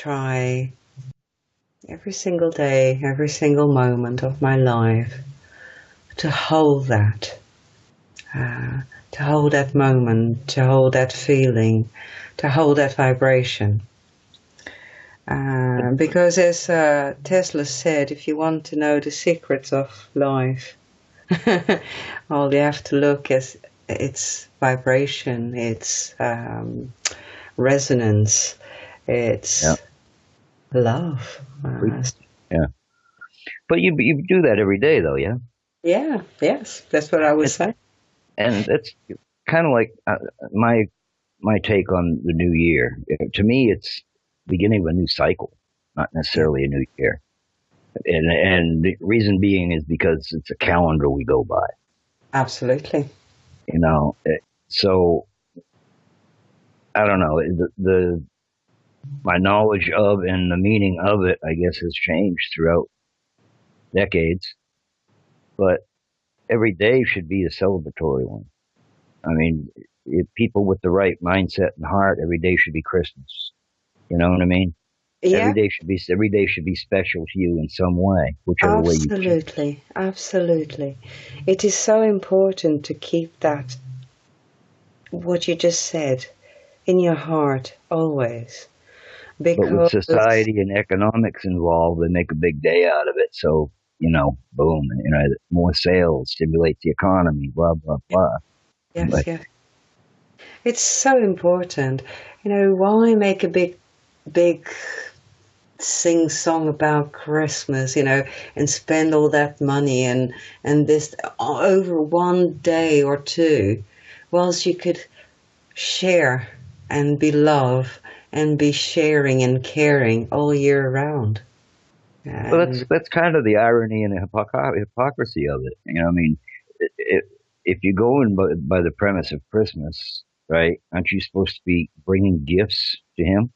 try every single day, every single moment of my life to hold that, uh, to hold that moment, to hold that feeling, to hold that vibration. Because as Tesla said, if you want to know the secrets of life, all you have to look at its vibration, its resonance, its love. Yeah. But you do that every day, though, yeah? Yeah, yes, that's what I was saying. And that's kind of like my take on the new year. To me, it's beginning of a new cycle, not necessarily a new year. And the reason being is because it's a calendar we go by. Absolutely. You know, so I don't know, my knowledge of and the meaning of it, I guess, has changed throughout decades. But every day should be a celebratory one. I mean, if people with the right mindset and heart, every day should be Christmas. You know what I mean? Yeah. Every day should be special to you in some way, whichever way you choose. Absolutely, absolutely. It is so important to keep that, what you just said, in your heart always. Because But with society and economics involved, they make a big day out of it. So, you know, boom, you know, more sales stimulate the economy, blah, blah, blah. yes, But, yes. It's so important. You know, why make a big sing song about Christmas, you know, and spend all that money and this over one day or two, whilst you could share and be love and be sharing and caring all year round. well, that's kind of the irony and the hypocrisy of it. You know, I mean, if you go in by the premise of Christmas, right? Aren't you supposed to be bringing gifts to him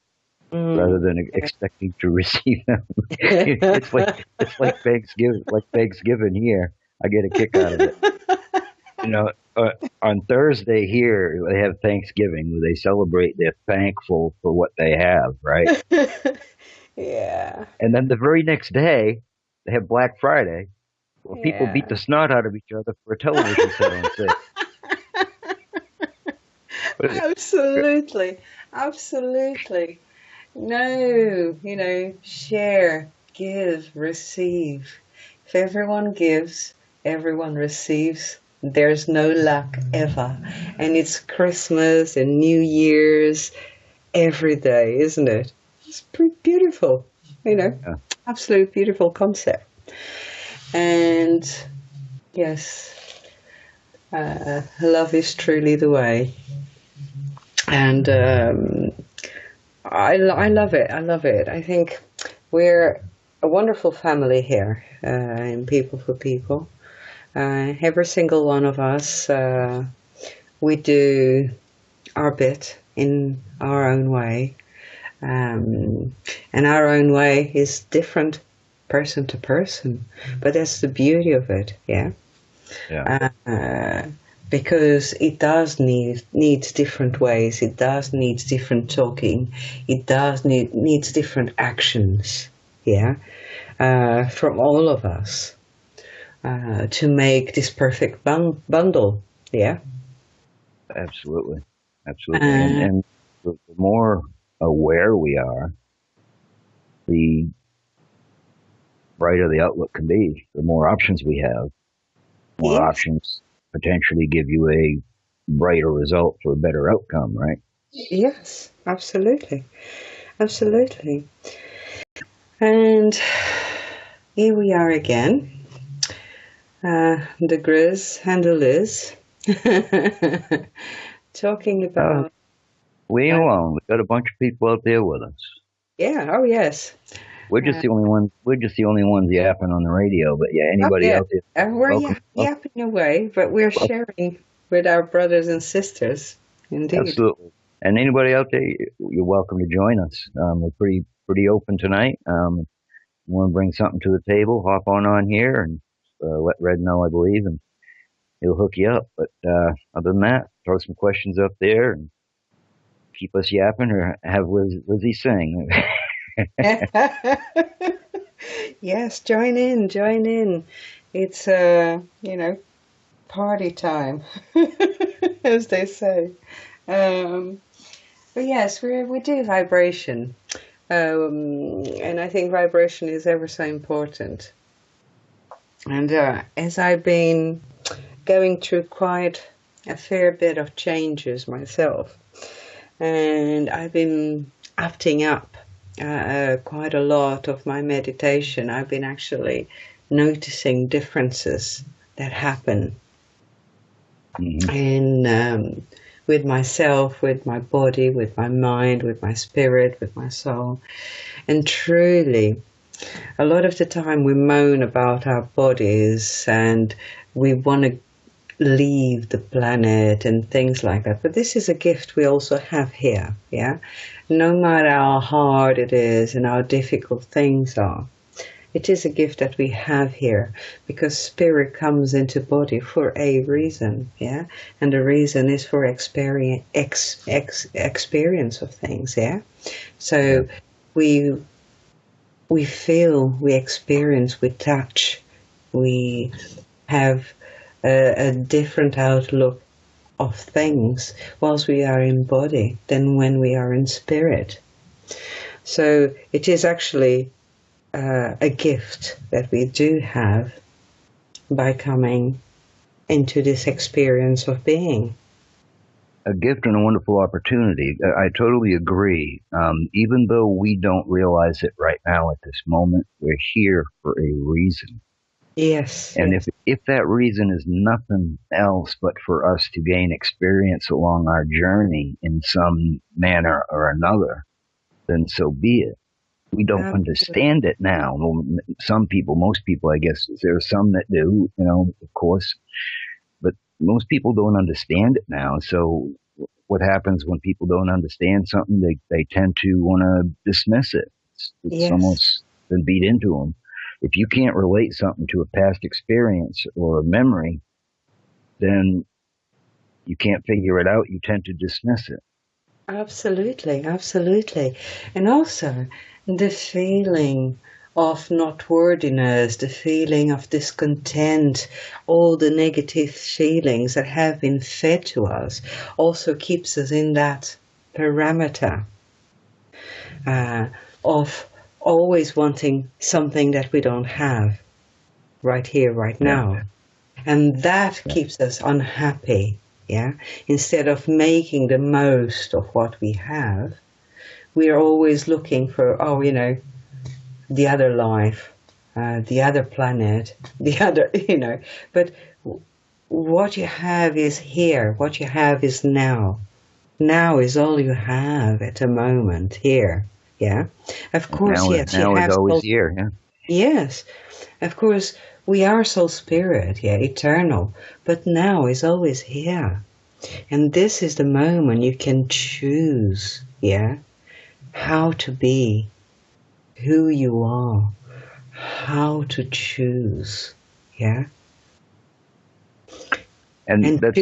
rather than expecting to receive them? it's like Thanksgiving here. I get a kick out of it. You know, on Thursday here they have Thanksgiving where they celebrate. They're thankful for what they have, right? Yeah. And then the very next day they have Black Friday, where people beat Yeah. the snot out of each other for a television set on sale. Absolutely. Absolutely. No, you know, share, give, receive. If everyone gives, everyone receives. There's no lack ever. And it's Christmas and New Year's every day, isn't it? It's pretty beautiful, you know, Yeah. absolute beautiful concept. And yes, love is truly the way. And I love it. I love it. I think we're a wonderful family here in People for People. Every single one of us, we do our bit in our own way. And our own way is different person to person. But that's the beauty of it, yeah? Because it does needs different ways. It does needs different talking. It does needs different actions. Yeah, from all of us to make this perfect bundle. Yeah, Absolutely. And the more aware we are, the brighter the outlook can be. The more options we have, more options potentially give you a brighter result for a better outcome, right? Yes, absolutely. Absolutely. And here we are again. The Grizz and the Liz talking about. We ain't alone. We've got a bunch of people out there with us. Yeah. Oh, yes. We're just the only ones. We're just the only ones yapping on the radio. But yeah, anybody out there, we're yapping away, but we're sharing with our brothers and sisters. Indeed. Absolutely. And anybody out there, you're welcome to join us. We're pretty open tonight. You want to bring something to the table? Hop on here and let Red know, I believe, and he'll hook you up. But other than that, throw some questions up there and keep us yapping, or have Lizzy sing. Yes, join in, join in. It's party time, as they say. Um, but yes, we do vibration, and I think vibration is ever so important. And as I've been going through quite a fair bit of changes myself, and I've been opting up quite a lot of my meditation. I've been actually noticing differences that happen in with myself, with my body, with my mind, with my spirit, with my soul. And truly, a lot of the time we moan about our bodies and we want to leave the planet and things like that. But this is a gift we also have here, yeah? No matter how hard it is and how difficult things are, it is a gift that we have here because spirit comes into body for a reason, yeah? And the reason is for experience of things, yeah? So we feel, we experience, we touch, we have a different outlook of things whilst we are in body than when we are in spirit. So it is actually a gift that we do have by coming into this experience of being. A gift and a wonderful opportunity. I totally agree. Even though we don't realize it right now at this moment, we're here for a reason. Yes. And yes. if that reason is nothing else but for us to gain experience along our journey in some manner or another, then so be it. We don't understand it now. Well, some people, most people, I guess, there are some that do, of course, but most people don't understand it now. So what happens when people don't understand something? They tend to want to dismiss it. It's almost been beat into them. If you can't relate something to a past experience or a memory, then you can't figure it out. You tend to dismiss it. Absolutely, absolutely. And also the feeling of not worthiness, the feeling of discontent, all the negative feelings that have been fed to us also keeps us in that parameter of always wanting something that we don't have right here, right now. And that keeps us unhappy. Yeah. Instead of making the most of what we have, we are always looking for, the other life, the other planet, the other, but what you have is here. What you have is now. Now is all you have at the moment here. Yeah. Of course, yes. Now is always here. Yeah. Yes. Of course, we are soul spirit, yeah, eternal, but now is always here. And this is the moment you can choose, yeah, how to be, who you are, how to choose, yeah. And that's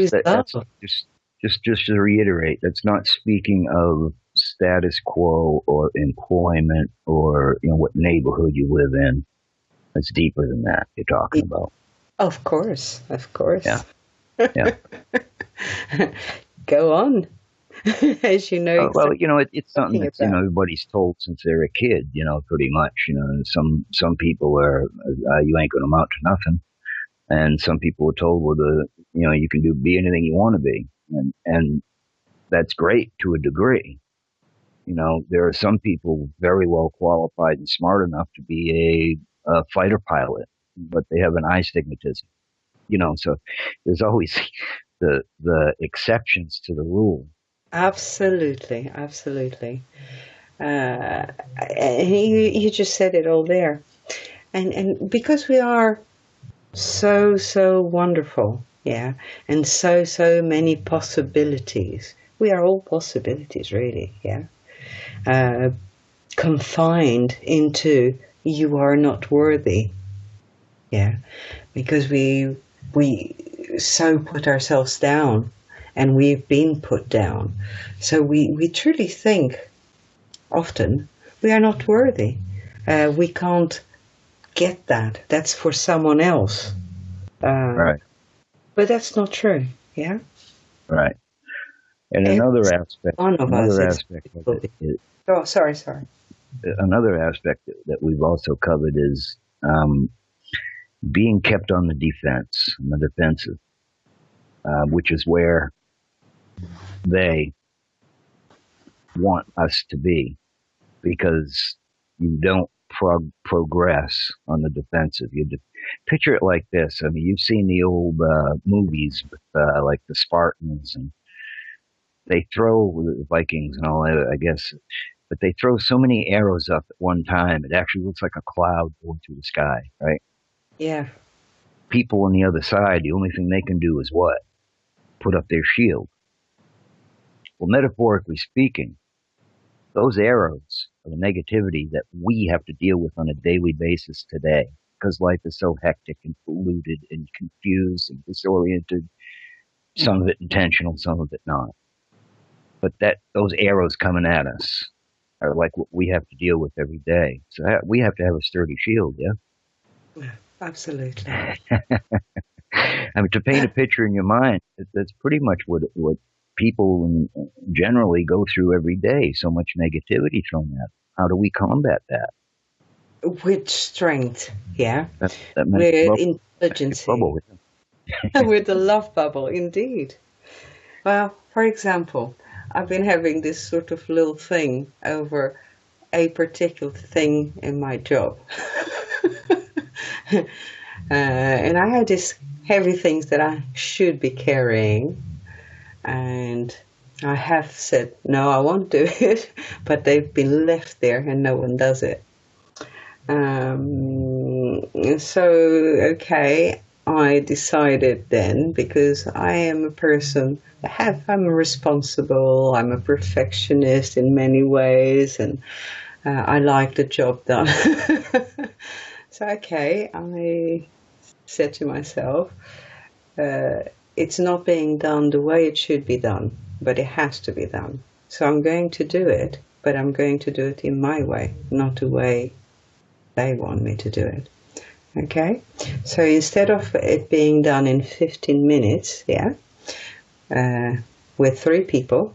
just to reiterate, that's not speaking of status quo or employment or what neighborhood you live in. It's deeper than that you're talking about. Of course. Yeah. Go on. As you know. Well, it's something that everybody's told since they're a kid. Pretty much. Some people are you ain't gonna amount to nothing, and some people are told, well, you can be anything you want to be, and that's great to a degree. There are some people very well qualified and smart enough to be a fighter pilot, but they have an eye stigmatism. So there's always the exceptions to the rule. Absolutely, absolutely. And you just said it all there. And because we are so wonderful, yeah, and so many possibilities. We are all possibilities, really, yeah. Confined into you are not worthy, yeah, because we so put ourselves down, and we've been put down. So we truly think often we are not worthy. We can't get that. That's for someone else. Right. But that's not true. Yeah. Right. And Every another aspect, one of us another is. aspect of it is, Oh, sorry. another aspect that we've also covered is being kept on the defense, on the defensive, which is where they want us to be, because you don't progress on the defensive. Picture it like this. I mean, you've seen the old movies with like the Spartans, and they throw the Vikings and all that, I guess, but they throw so many arrows up at one time, it actually looks like a cloud going through the sky, right? Yeah. People on the other side, the only thing they can do is what? Put up their shield. Well, metaphorically speaking, those arrows are the negativity that we have to deal with on a daily basis today, because life is so hectic and polluted and confused and disoriented, some of it intentional, some of it not. But those arrows coming at us are like what we have to deal with every day. So we have to have a sturdy shield, yeah? Absolutely. I mean, to paint a picture in your mind, that's pretty much what people generally go through every day. So much negativity thrown at them. How do we combat that? With strength, yeah. That with intelligence. Bubble. With the love bubble, indeed. Well, for example, I've been having this sort of little thing over a particular thing in my job. And I had these heavy things that I should be carrying, and I have said, no, I won't do it, but they've been left there and no one does it. So, okay, I decided then, because I am a person, I'm responsible, I'm a perfectionist in many ways, and I like the job done. So, okay, I said to myself, it's not being done the way it should be done, but it has to be done. So I'm going to do it, but I'm going to do it in my way, not the way they want me to do it. Okay? So instead of it being done in 15 minutes, yeah, with 3 people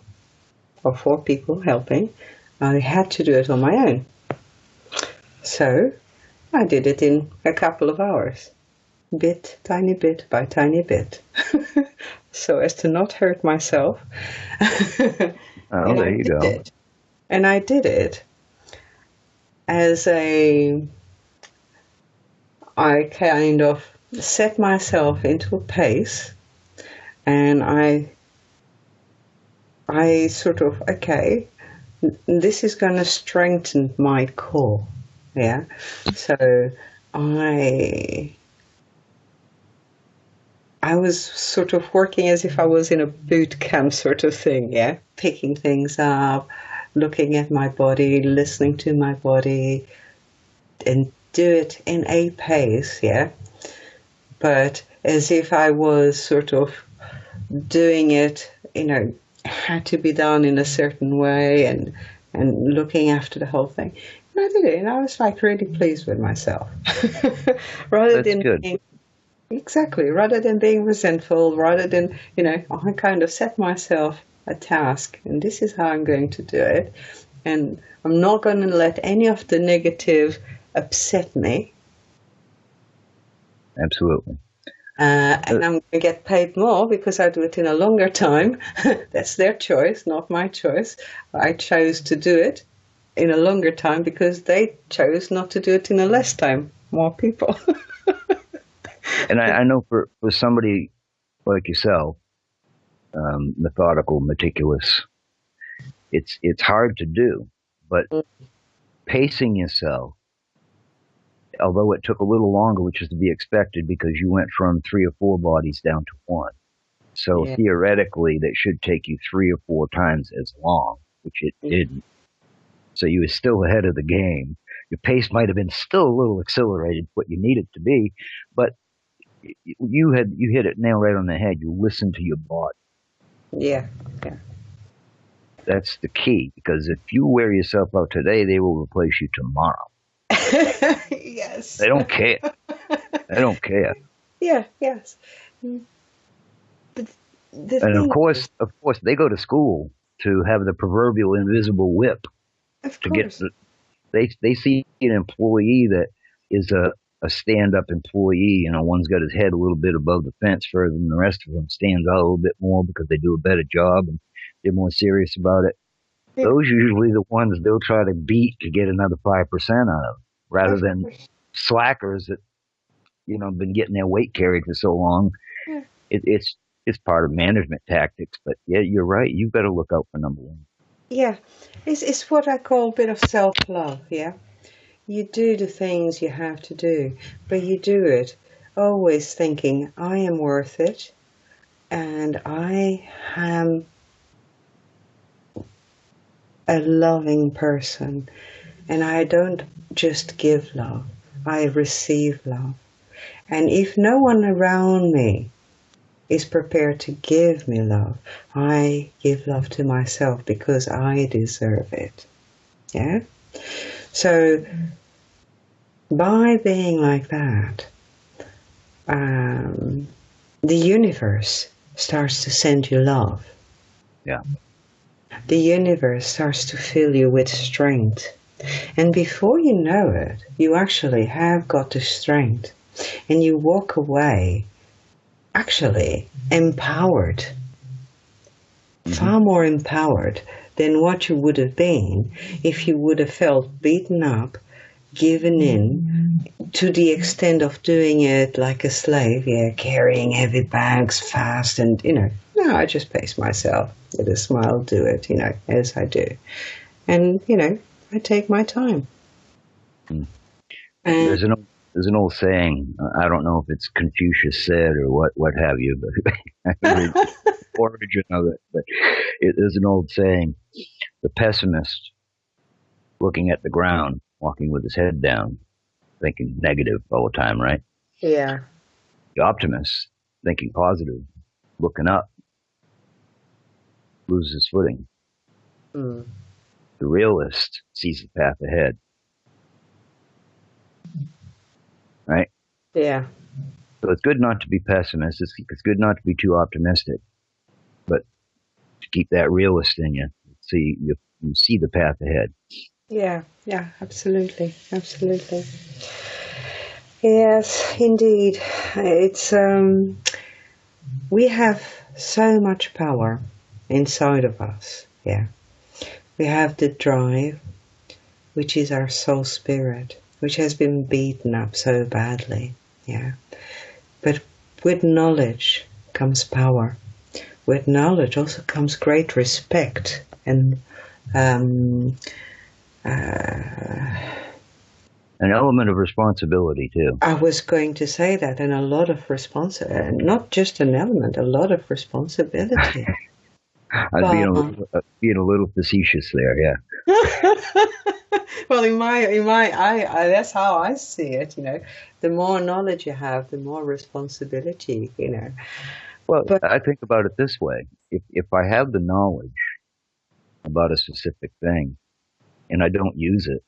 or 4 people helping, I had to do it on my own. So I did it in a couple of hours. Tiny bit by tiny bit, so as to not hurt myself. Oh, there you go. And I did it as I kind of set myself into a pace, and I sort of, okay, this is going to strengthen my core, yeah. So I was sort of working as if I was in a boot camp sort of thing, yeah? Picking things up, looking at my body, listening to my body, and do it in a pace, yeah? But as if I was sort of doing it, had to be done in a certain way, and looking after the whole thing. And I did it, and I was like really pleased with myself. Rather than being Exactly. Rather than being resentful, rather than, I kind of set myself a task, and this is how I'm going to do it. And I'm not going to let any of the negative upset me. Absolutely. And I'm going to get paid more because I do it in a longer time. That's their choice, not my choice. I chose to do it in a longer time because they chose not to do it in a less time. More people. And I know for somebody like yourself, methodical, meticulous, it's hard to do, but pacing yourself, although it took a little longer, which is to be expected because you went from 3 or 4 bodies down to 1. So theoretically, that should take you 3 or 4 times as long, which it didn't. So you were still ahead of the game. Your pace might have been still a little accelerated, what you needed to be, but you hit it nail right on the head. You listened to your body. Yeah. That's the key, because if you wear yourself out today, they will replace you tomorrow. Yes. They don't care. They don't care. Yeah, yes. But the And of thing course, is, they go to school to have the proverbial invisible whip of to get. course, They see an employee that is a stand up employee. One's got his head a little bit above the fence further than the rest of them, stands out a little bit more because they do a better job and they're more serious about it. yeah, Those are usually the ones they'll try to beat to get another 5% out of, rather of than course. slackers that been getting their weight carried for so long. Yeah, It's part of management tactics, but yeah, you're right. You've got to look out for number one. yeah. It's what I call a bit of self-love, yeah? You do the things you have to do, but you do it always thinking, I am worth it, and I am a loving person, and I don't just give love, I receive love. And if no one around me is prepared to give me love, I give love to myself because I deserve it. Yeah? So by being like that, the universe starts to send you love. Yeah. The universe starts to fill you with strength. And before you know it, you actually have got the strength. And you walk away actually empowered, far more empowered than what you would have been if you would have felt beaten up, given in, to the extent of doing it like a slave, yeah, carrying heavy bags fast and, no, I just pace myself with a smile, do it, as I do. And, I take my time. Mm. And There's an old saying. I don't know if it's Confucius said or what have you, but I can read the origin of it. But it is an old saying: the pessimist, looking at the ground, walking with his head down, thinking negative all the time, right? yeah. The optimist, thinking positive, looking up, loses his footing. Mm. The realist sees the path ahead, right? Yeah. So it's good not to be pessimistic. It's good not to be too optimistic, but to keep that realist in you. See, you see the path ahead. Yeah, yeah, absolutely, absolutely. Yes, indeed. It's we have so much power inside of us. Yeah. We have the drive, which is our soul spirit, which has been beaten up so badly. Yeah. But with knowledge comes power. With knowledge also comes great respect and An element of responsibility too. I was going to say that, and a lot of not just an element, a lot of responsibility. I'm being a little facetious there, yeah. Well, in my, I that's how I see it. The more knowledge you have, the more responsibility. Well, But I think about it this way: if I have the knowledge about a specific thing and I don't use it,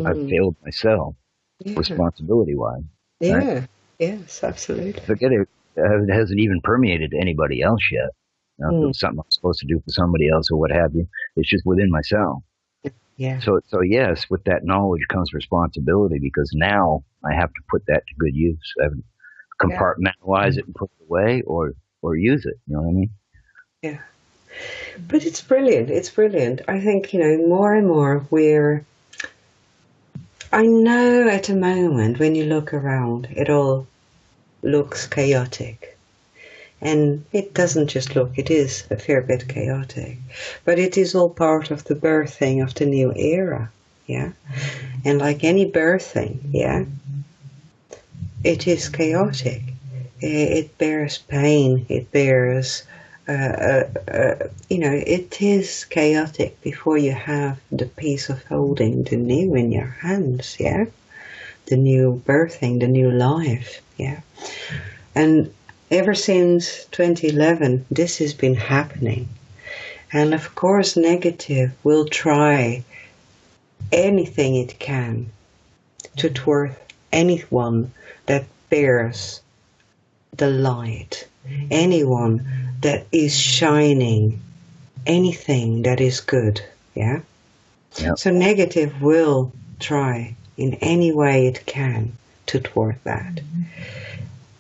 I've failed myself, yeah, responsibility wise, right? yeah, yes, absolutely. Forget it. It hasn't even permeated to anybody else yet. If it was something I'm supposed to do for somebody else or what have you, it's just within myself. Yeah, So yes, with that knowledge comes responsibility, because now I have to put that to good use. I have to compartmentalize it and put it away, or use it. You know what I mean? yeah. But it's brilliant. It's brilliant. I think more and more I know at the moment when you look around, it all looks chaotic. And it doesn't just look, it is a fair bit chaotic. But it is all part of the birthing of the new era, yeah? And like any birthing, yeah, it is chaotic. It bears pain, it bears, it is chaotic before you have the peace of holding the new in your hands, yeah? The new birthing, the new life, yeah? And ever since 2011, this has been happening. And of course, negative will try anything it can to thwart anyone that bears the light, anyone that is shining, anything that is good. Yeah. Yep. So negative will try in any way it can to thwart that.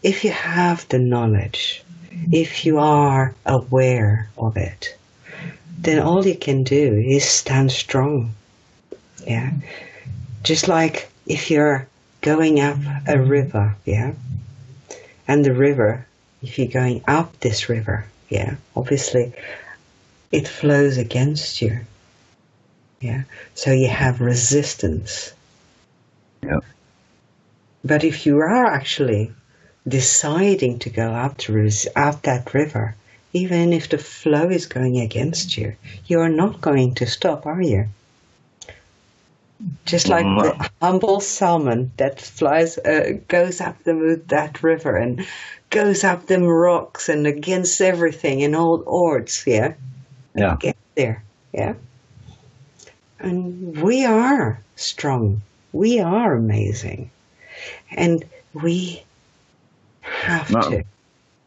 If you have the knowledge, if you are aware of it, then all you can do is stand strong. Yeah. Just like if you're going up a river, yeah, and the river, if you're going up this river, yeah, obviously it flows against you. Yeah. So you have resistance. Yep. But if you are actually deciding to go up that river, even if the flow is going against you, you are not going to stop, are you? Just like the humble salmon that goes up that river and goes up them rocks and against everything in old odds, yeah? Yeah. Get there, yeah? And we are strong. We are amazing. And we have to.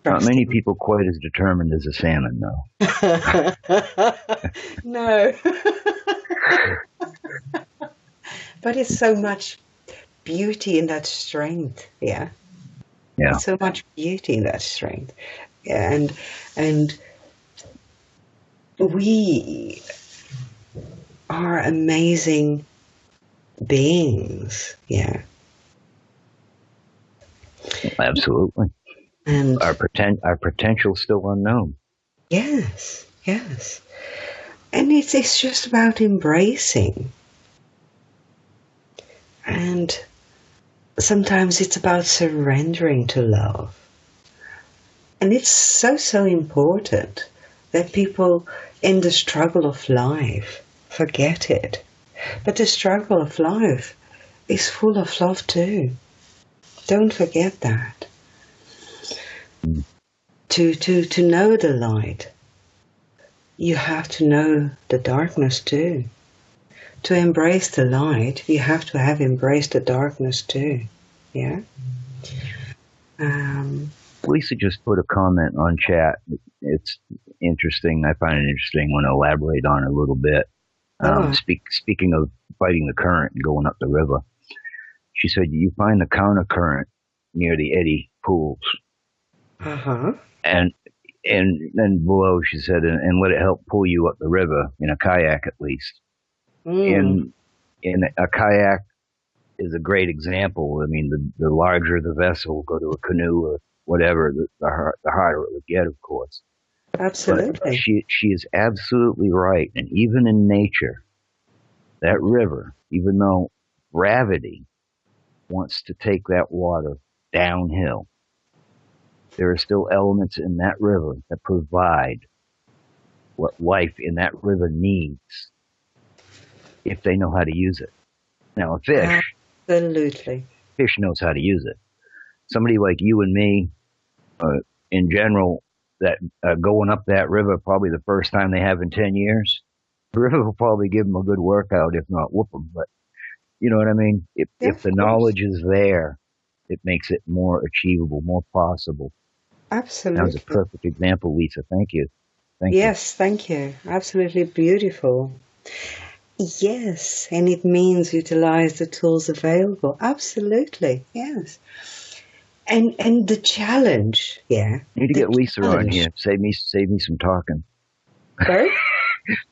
Not many people quite as determined as a salmon, though. No. But it's so much beauty in that strength, yeah? Yeah. It's so much beauty in that strength. Yeah, and we are amazing beings, yeah. Absolutely. And our potential still unknown. Yes, yes. And it's just about embracing. And sometimes it's about surrendering to love. And it's so important that people in the struggle of life forget it. But the struggle of life is full of love too. Don't forget that. To know the light, you have to know the darkness too. To embrace the light, you have to have embraced the darkness too. Yeah? Lisa just put a comment on chat. It's interesting. I find it interesting. I want to elaborate on it a little bit. Speaking of fighting the current and going up the river, she said, you find the counter current near the eddy pools. Uh-huh. And then below, she said, and let it help pull you up the river in a kayak at least. In a kayak is a great example. I mean, the larger the vessel, go to a canoe or whatever, the harder it would get, of course. Absolutely. But she is absolutely right. And even in nature, that river, even though gravity wants to take that water downhill, there are still elements in that river that provide what life in that river needs if they know how to use it. Now, a fish, absolutely, fish knows how to use it. Somebody like you and me, in general, that going up that river probably the first time they have in 10 years, the river will probably give them a good workout, if not whoop them. But you know what I mean? If the knowledge is there, it makes it more achievable, more possible. Absolutely. That was a perfect example, Lisa. Thank you. Thank you. Absolutely beautiful. Yes, and it means utilize the tools available. Absolutely, yes. And the challenge, yeah. We need to get Lisa on here. Save me some talking. Sorry?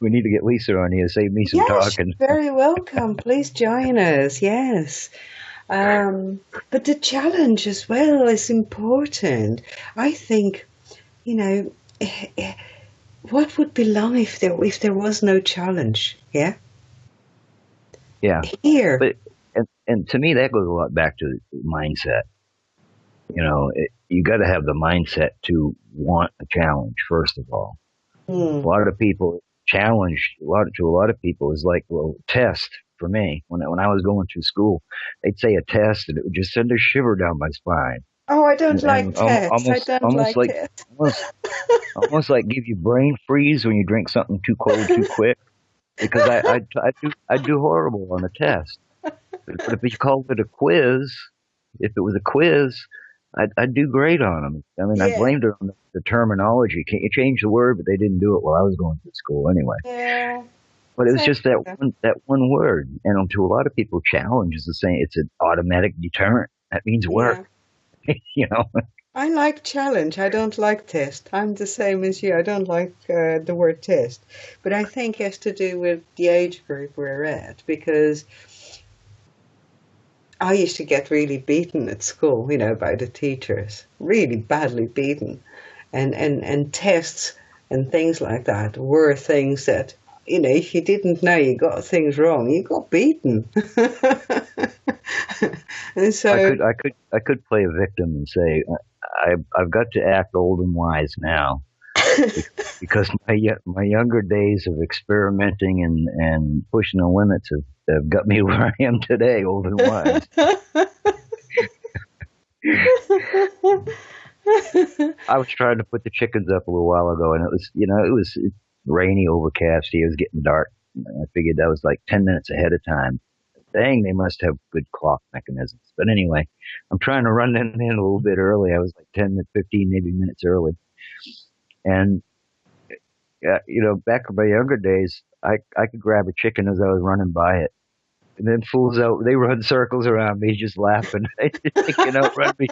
We need to get Lisa on here. Save me some talking. Very welcome. Please join us. Yes. But the challenge as well is important. I think, what would be life if there was no challenge? Yeah. Yeah. Here. But and to me that goes a lot back to mindset. You got to have the mindset to want a challenge first of all. A lot of people challenge to a lot of people is like, well, test for me. When I was going through school, they'd say a test and it would just send a shiver down my spine. Oh, I don't like and tests. I don't almost like like tests. almost almost like give you brain freeze when you drink something too cold too quick. Because I do horrible on a test. But if you called it a quiz, if it was a quiz, I'd do great on them. I mean, I Yeah, blamed it on the terminology. Can't you change the word? But they didn't do it while I was going to school anyway. yeah, But it was just exactly. that one word, and to a lot of people, challenge is the same. It's an automatic deterrent. That means work, Yeah. you know. I like challenge. I don't like test. I'm the same as you. I don't like the word test. But I think it has to do with the age group we're at because I used to get really beaten at school, by the teachers. Really badly beaten. And tests and things like that were things that, if you didn't know you got things wrong, you got beaten. And so I could play a victim and say I've got to act old and wise now because my younger days of experimenting and pushing the limits have got me where I am today, old and wise. I was trying to put the chickens up a little while ago, and it was rainy, overcast. It was getting dark. I figured that was like 10 minutes ahead of time. Dang, they must have good clock mechanisms. But anyway, I'm trying to run them in a little bit early. I was like 10 to 15, maybe minutes early. And back in my younger days, I could grab a chicken as I was running by it. And then fools out, they run circles around me just laughing. They can outrun me.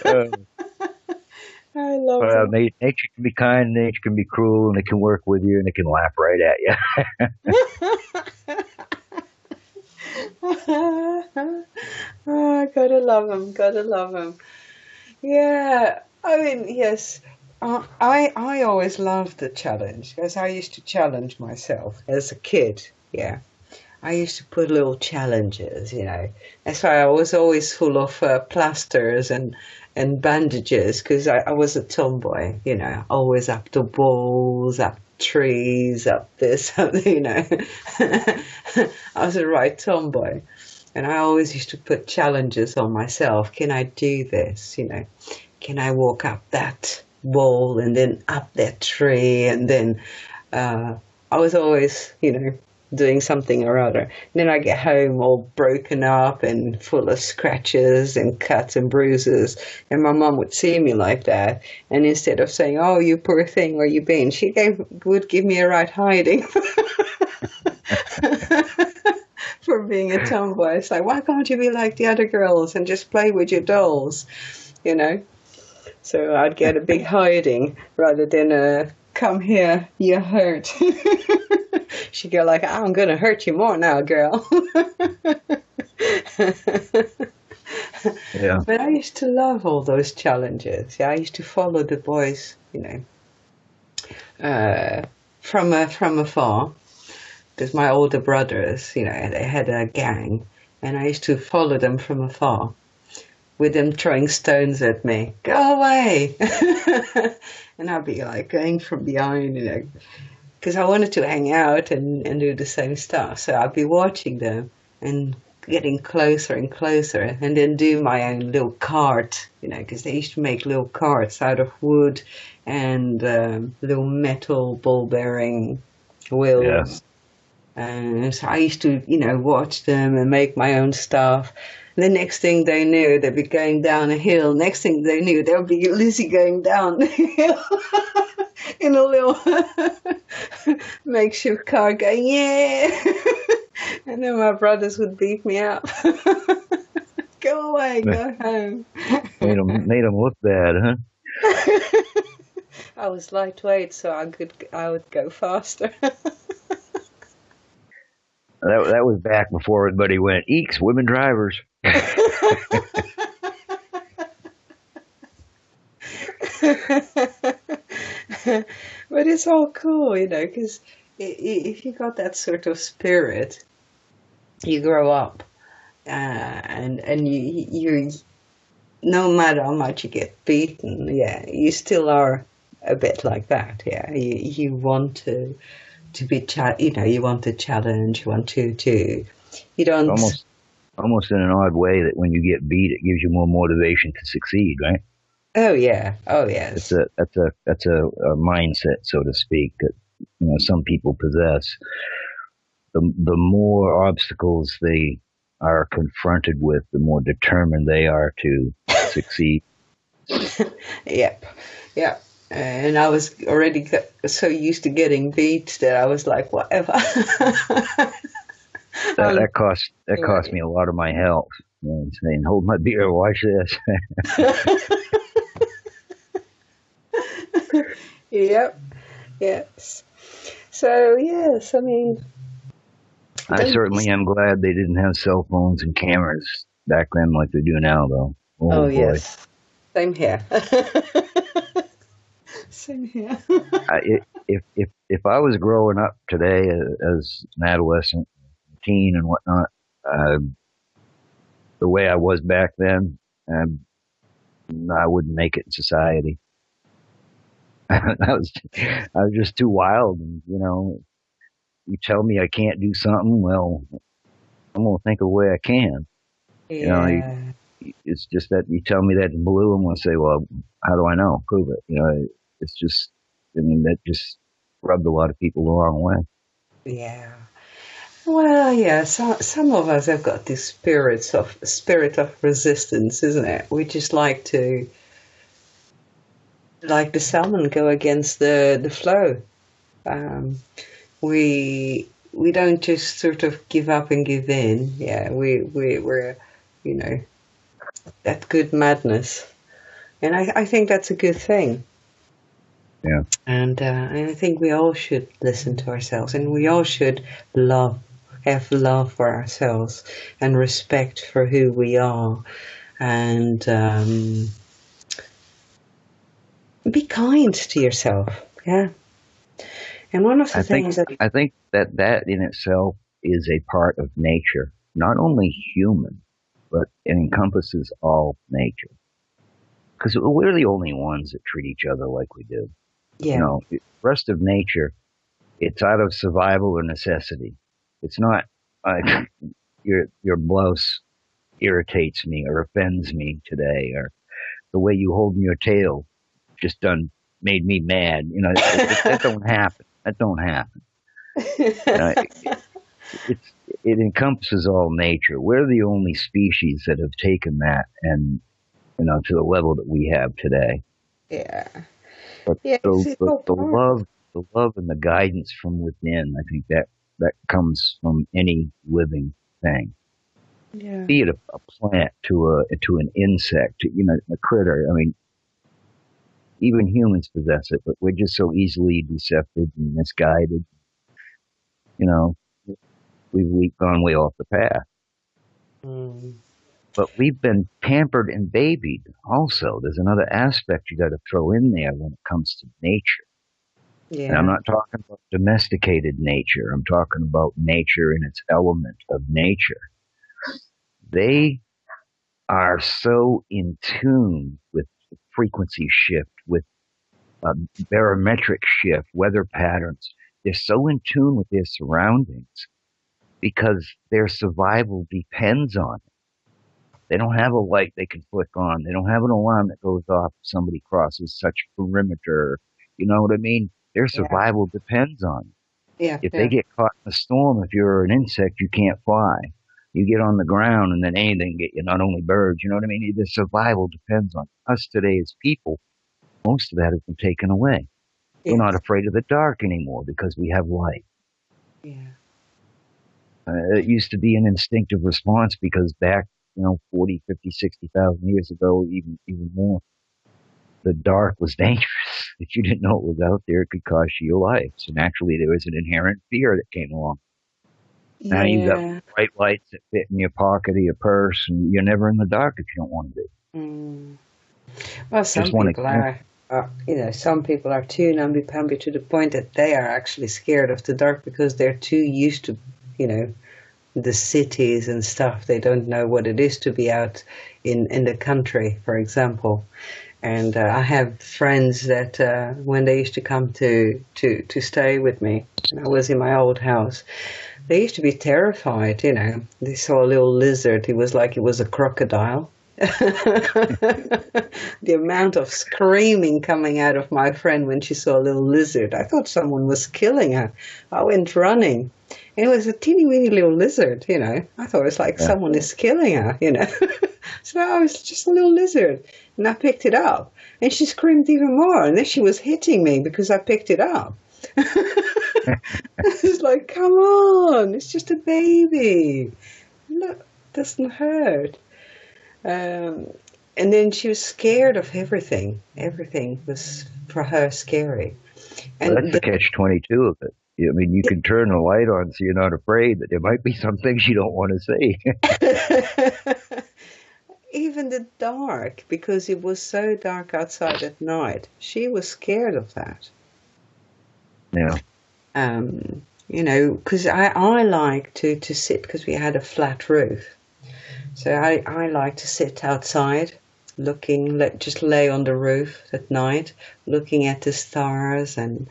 uh, I love them. nature can be kind, nature can be cruel, and it can work with you, and it can laugh right at you. Oh, gotta love them. Gotta love them. Yeah, I mean, yes. I always loved the challenge because I used to challenge myself as a kid. Yeah, I used to put little challenges. That's why I was always full of plasters and bandages because I was a tomboy. Always up the walls, up trees, up this, up. I was a right tomboy. And I always used to put challenges on myself. Can I do this? Can I walk up that wall and then up that tree? And then I was always, doing something or other. And then I get home all broken up and full of scratches and cuts and bruises. And my mum would see me like that. And instead of saying, oh, you poor thing, where you been? She would give me a right hiding. For being a tomboy. It's like, why can't you be like the other girls and just play with your dolls? You know? So I'd get a big hiding rather than come here, you're hurt. She'd go like, I'm going to hurt you more now, girl. Yeah. But I used to love all those challenges. Yeah, I used to follow the boys, from afar. Because my older brothers, they had a gang, and I used to follow them from afar, with them throwing stones at me. Go away! And I'd be like going from behind, because I wanted to hang out and do the same stuff. So I'd be watching them and getting closer and closer, and then do my own little cart, because they used to make little carts out of wood and little metal ball bearing Yeah. wheels. So I used to, watch them and make my own stuff. And the next thing they knew, they'd be going down a hill. Next thing they knew, there would be Lizzy going down the hill in a little makeshift car going, yeah. And then my brothers would beat me up. Go away, go home. Made them look bad, huh? I was lightweight, so I would go faster. That was back before everybody went, eeks, women drivers. But it's all cool, because if you got that sort of spirit, you grow up, and you no matter how much you get beaten, yeah, you still are a bit like that. Yeah, you want to be you want to challenge, you want to you don't. almost in an odd way that when you get beat, it gives you more motivation to succeed, right? Oh yeah. Oh It's yes. a mindset, so to speak, that some people possess. The more obstacles they are confronted with, the more determined they are to succeed. Yep. Yep. And I was already so used to getting beat that I was like, whatever. That I'll that cost that cost me a lot of my health. Saying, hold my beer, watch this. Yep. Yes. So yes, I mean, I don't. certainly am glad they didn't have cell phones and cameras back then like they do now, though. Oh Oh boy. yes. Same here. Same here. I, if I was growing up today as an adolescent, teen, and whatnot, uh, the way I was back then, I wouldn't make it in society. I was just too wild, and you tell me I can't do something, well, I'm gonna think of a way I can. You know, Yeah. it's just that you tell me that in blue, I'm gonna say, well, how do I know? Prove it. It's just, I mean, that just rubbed a lot of people the wrong way. Yeah. Well, yeah. Some of us have got this spirit of resistance, isn't it? We just like the salmon, go against the flow. Um, we don't just sort of give up and give in. Yeah, we're you know that good madness, and I think that's a good thing. Yeah, And I think we all should listen to ourselves, and we all should love, have love for ourselves, and respect for who we are, and be kind to yourself. Yeah. And one of the I think things that, I think that in itself is a part of nature, not only human, but it encompasses all nature. Because we're the only ones that treat each other like we do. yeah, The rest of nature, it's out of survival or necessity. It's not like your blouse irritates me or offends me today, or the way you hold your tail just done made me mad. That don't happen. That don't happen. You know, it's it encompasses all nature. We're the only species that have taken that and to the level that we have today. yeah, But yeah. the It's the, all the part. love and the guidance from within, I think that comes from any living thing, Yeah, be it a plant to an insect, a critter. I mean, even humans possess it, but we're just so easily deceptive and misguided. You know, we've gone way off the path. mm, But we've been pampered and babied also. There's another aspect you got to throw in there when it comes to nature. And I'm yeah, not talking about domesticated nature. I'm talking about nature in its element of nature. They are so in tune with frequency shift, with barometric shift, weather patterns. They're so in tune with their surroundings because their survival depends on it. They don't have a light they can flick on. They don't have an alarm that goes off if somebody crosses such perimeter. You know what I mean? Their yeah, survival depends on it. yeah, If they yeah, get caught in a storm, if you're an insect, you can't fly. You get on the ground and then anything can get you, not only birds, you know what I mean? The survival depends on us today as people. Most of that has been taken away. We're not yes, afraid of the dark anymore because we have light. yeah, It used to be an instinctive response because back, 40, 50, 60,000 years ago, even more, the dark was dangerous. If you didn't know it was out there, it could cost you your life. So naturally, there was an inherent fear that came along. Now you got yeah. bright lights that fit in your pocket or your purse, and you're never in the dark if you don't want to be. Mm. Well, Just some one people example. some people are too namby-pamby to the point that they are actually scared of the dark because they're too used to, you know, the cities and stuff. They don't know what it is to be out in the country, for example. And I have friends that when they used to come to stay with me, and I was in my old house, they used to be terrified, you know. They saw a little lizard. It was a crocodile. The amount of screaming coming out of my friend when she saw a little lizard. I thought someone was killing her. I went running. And it was a teeny weeny little lizard, you know. I thought it was like Yeah. someone is killing her, you know. So I was just a little lizard. And I picked it up. And she screamed even more. And then she was hitting me because I picked it up. It's like, come on, it's just a baby. Look, it doesn't hurt. Um, and then she was scared of everything. Everything was for her scary. Well, that's And the catch-22 of it. I mean, you can turn the light on so you're not afraid that there might be some things you don't want to see. even the dark, because it was so dark outside at night, she was scared of that. Yeah. You know, because I like to sit, because we had a flat roof. So I like to sit outside, looking, just lay on the roof at night, looking at the stars, and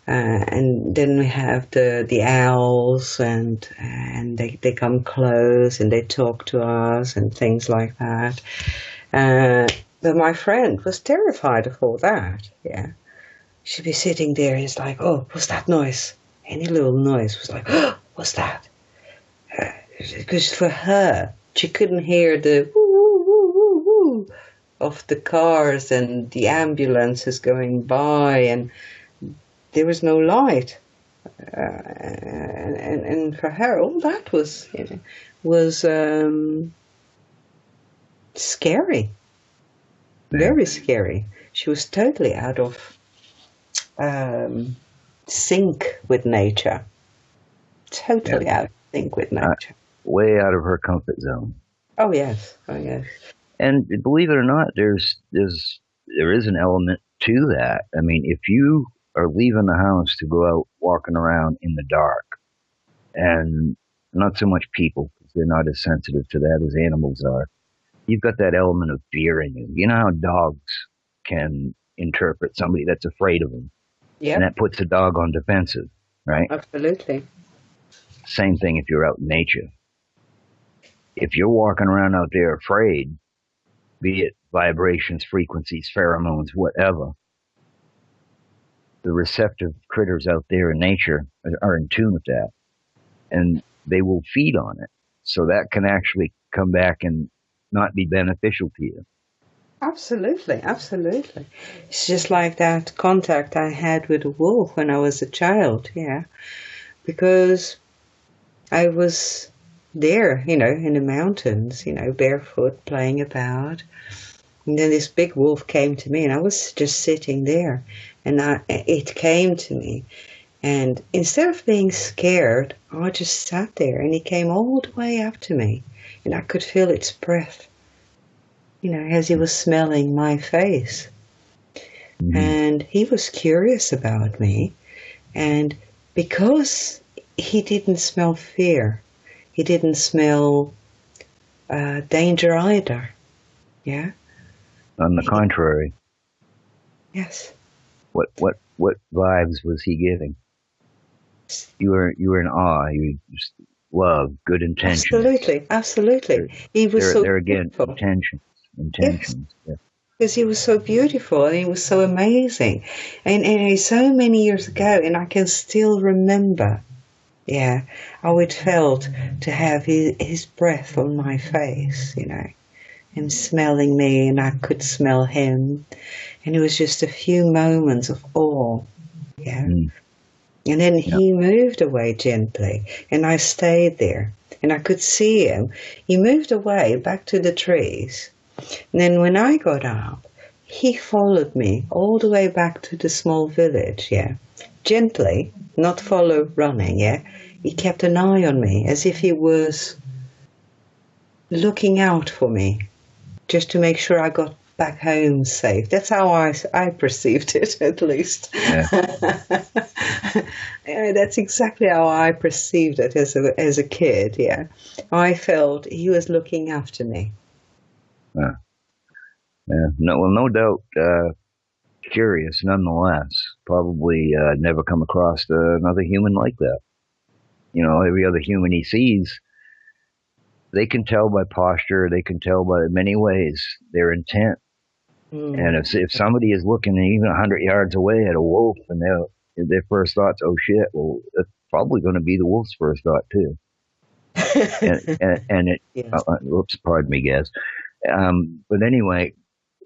then we have the owls, and they come close and they talk to us and things like that. But my friend was terrified of all that. Yeah, she'd be sitting there and it's like, oh, what's that noise? Any little noise was like, oh, what's that? Because for her, she couldn't hear the woo, woo, woo, woo, woo of the cars and the ambulances going by, and there was no light. And for her, all that was, you know, was scary, very scary. She was totally out of sync with nature, totally out of sync with nature. Way out of her comfort zone. Oh yes, oh yes. And believe it or not, there is an element to that. I mean, if you are leaving the house to go out walking around in the dark, and not so much people, because they're not as sensitive to that as animals are, you've got that element of fear in you. You know how dogs can interpret somebody that's afraid of them, and that puts the dog on defensive, right? Absolutely. Same thing if you're out in nature. If you're walking around out there afraid, be it vibrations, frequencies, pheromones, whatever, the receptive critters out there in nature are in tune with that, and they will feed on it. So that can actually come back and not be beneficial to you. Absolutely, absolutely. It's just like that contact I had with a wolf when I was a child, yeah. Because I was there, you know, in the mountains, you know, barefoot, playing about. And then this big wolf came to me, and I was just sitting there, and it came to me. And instead of being scared, I just sat there, and it came all the way up to me, and I could feel its breath, you know, as he was smelling my face. Mm-hmm. And he was curious about me, and because he didn't smell fear, he didn't smell danger either. Yeah. On the contrary. Yes. What vibes was he giving? You were in awe. You just love, good intentions. Absolutely, absolutely. He was so beautiful. Intentions. Yes. Yeah. Because he was so beautiful and he was so amazing, and so many years ago, and I can still remember. Yeah, how it felt to have his breath on my face, you know, him smelling me, and I could smell him, and it was just a few moments of awe, yeah. And then he moved away gently, and I stayed there, and I could see him. He moved away back to the trees, and then when I got up, he followed me all the way back to the small village, yeah, gently, not follow running, yeah. He kept an eye on me as if he was looking out for me, just to make sure I got back home safe. That's how I perceived it, at least. Yeah. Yeah, that's exactly how I perceived it as a kid, yeah. I felt he was looking after me. Yeah. No doubt. Curious, nonetheless. Probably never come across another human like that. Every other human he sees, they can tell by posture. They can tell by many ways their intent. And if somebody is looking even 100 yards away at a wolf, and their first thought's, oh shit, well, it's probably going to be the wolf's first thought too. and it, yes. Oops, pardon me, guys. But anyway,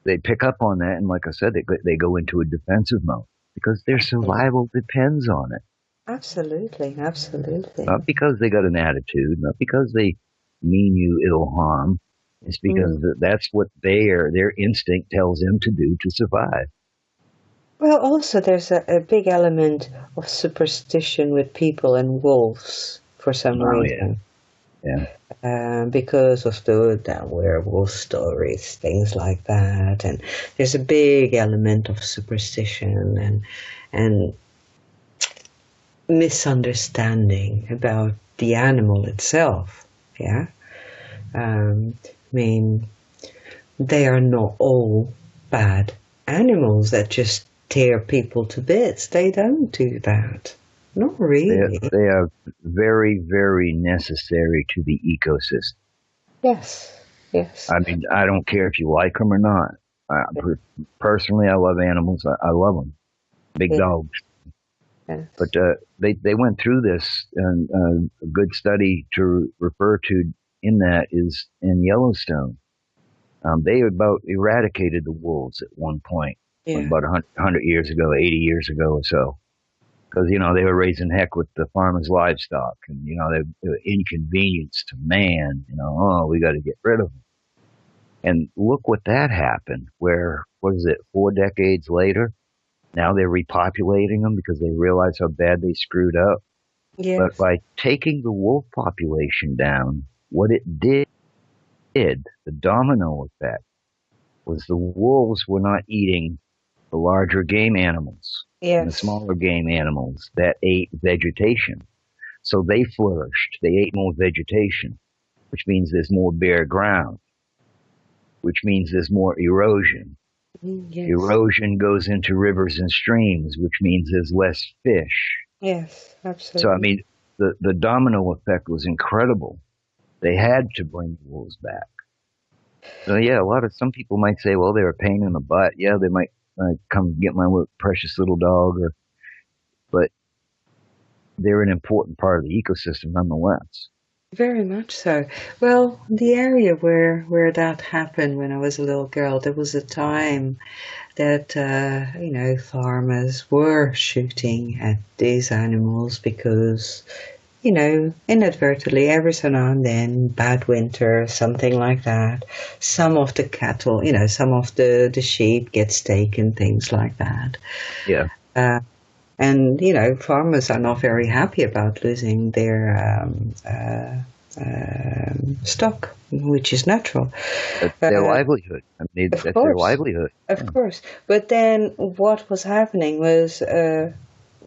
they pick up on that, and like I said, they go into a defensive mode because their survival depends on it. Absolutely. Not because they got an attitude, not because they mean you ill harm. It's because that's what their instinct tells them to do to survive. Well, also there's a big element of superstition with people and wolves for some reason. Yeah. Because of the werewolf stories, things like that, and there's a big element of superstition and misunderstanding about the animal itself. Yeah, I mean, they are not all bad animals that just tear people to bits. They don't do that. Not really. They are very, very necessary to the ecosystem. Yes. I mean, I don't care if you like them or not. Personally, I love animals. I love them. Big dogs. Yes. But they went through this, and a good study to refer to in that is in Yellowstone. They about eradicated the wolves at one point, about 100 years ago, 80 years ago or so. Because, they were raising heck with the farmers' livestock, and, they were inconvenience to man, we got to get rid of them. And look what that happened, where, 4 decades later, now they're repopulating them because they realize how bad they screwed up. Yes. But by taking the wolf population down, what it did, the domino effect, was the wolves were not eating the larger game animals and the smaller game animals that ate vegetation. So they flourished. They ate more vegetation, which means there's more bare ground, which means there's more erosion. Yes. Erosion goes into rivers and streams, which means there's less fish. Yes, absolutely. So, I mean, the domino effect was incredible. They had to bring the wolves back. So, yeah, some people might say, well, they're a pain in the butt. Yeah, they might come get my precious little dog, but they're an important part of the ecosystem nonetheless. Very much so. Well, the area where that happened when I was a little girl, there was a time that, farmers were shooting at these animals because, inadvertently, every so now and then, bad winter, something like that, some of the cattle, some of the sheep gets taken, things like that. Yeah. And, farmers are not very happy about losing their stock, which is natural. That's their livelihood. I mean, that's their livelihood. Of course. But then what was happening was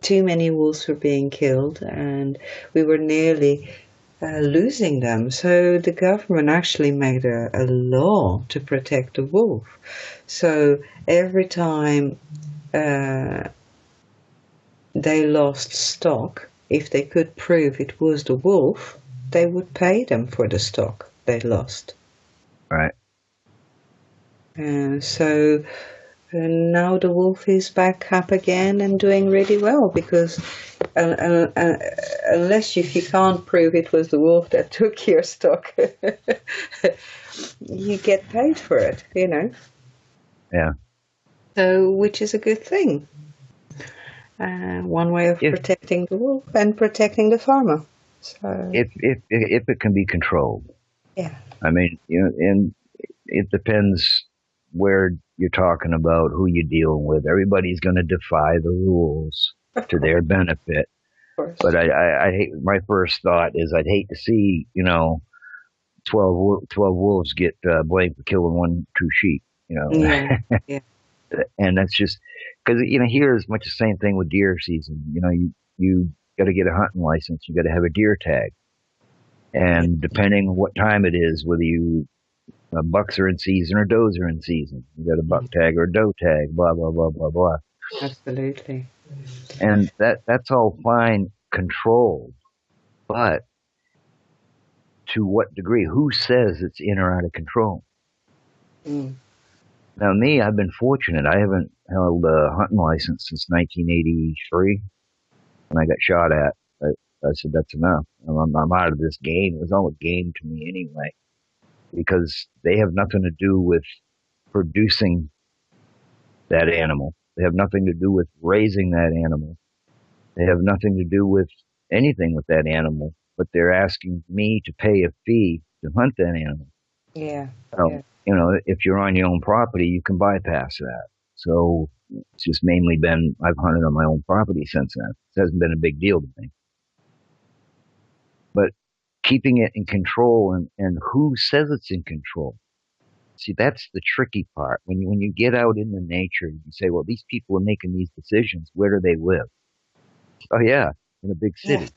too many wolves were being killed, and we were nearly losing them. So the government actually made a law to protect the wolf. So every time they lost stock, if they could prove it was the wolf, they would pay them for the stock they lost. Right. So now the wolf is back up again and doing really well because unless if you can't prove it was the wolf that took your stock, you get paid for it, Yeah. So, which is a good thing. One way of protecting the wolf and protecting the farmer. So, if it can be controlled. Yeah. I mean, and it depends where you're talking about, who you're dealing with. Everybody's going to defy the rules to their benefit. But I hate, my first thought is I'd hate to see, 12 wolves get blamed for killing 2 sheep, Yeah. Yeah. And that's just because, here is much the same thing with deer season. You got to get a hunting license. You got to have a deer tag. And depending on what time it is, whether you Bucks are in season or does are in season. You got a buck tag or a doe tag, blah, blah, blah, blah, blah. Absolutely. And that's all fine control. But to what degree? Who says it's in or out of control? Mm. Now, me, I've been fortunate. I haven't held a hunting license since 1983 when I got shot at. I said, that's enough. I'm out of this game. It was all a game to me anyway, because they have nothing to do with producing that animal. They have nothing to do with raising that animal. They have nothing to do with anything with that animal, but they're asking me to pay a fee to hunt that animal. Yeah. So, if you're on your own property, you can bypass that. So it's just mainly been, I've hunted on my own property since then. It hasn't been a big deal to me. But keeping it in control, and who says it's in control? See, that's the tricky part. When you get out into nature, you say, well, these people are making these decisions. Where do they live? Oh yeah, in a big Yes. city.